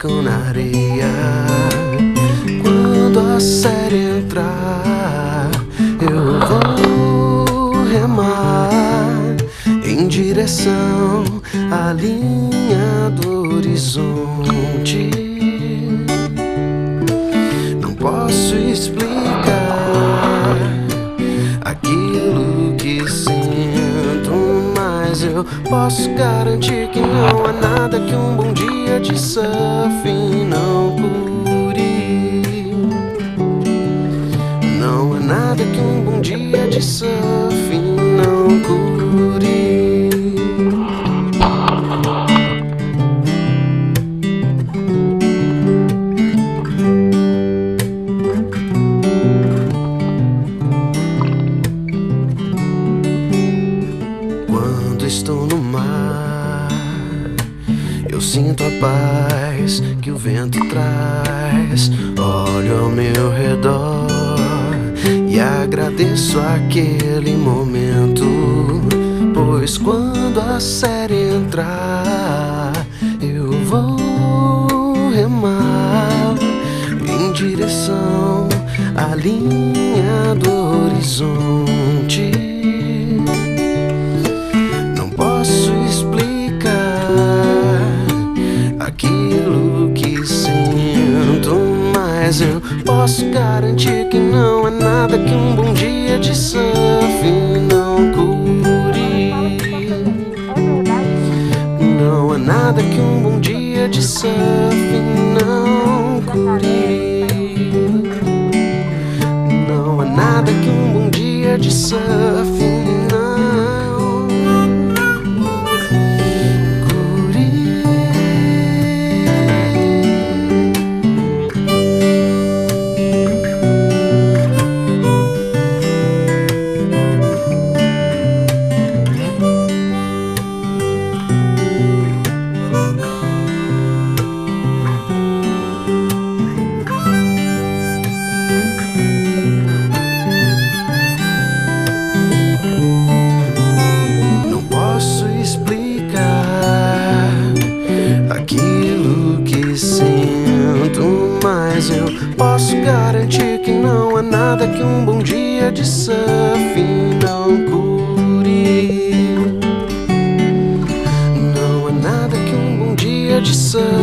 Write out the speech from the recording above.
ficam na areia. Quando a série entrar, eu vou remar em direção à linha do horizonte. Não posso explicar aquilo que sinto, mas eu posso garantir que não há nada que um bom dia de surf não cure. Não há nada que um bom dia de surf não cure. Quando estou no mar, eu sinto a paz que o vento traz. Olho ao meu redor e agradeço aquele momento, pois quando a série entrar, eu vou remar em direção à linha do horizonte. Não posso explicar aquilo que sinto, mas eu posso garantir que não há nada que um bom dia de surf não cure. Não há nada que um bom dia de surf não cure. Não há nada que um bom dia de surf não cure. Não posso explicar aquilo que sinto, mas eu posso garantir que não há nada que um bom dia de surf não cure. Não há nada que um bom dia de surf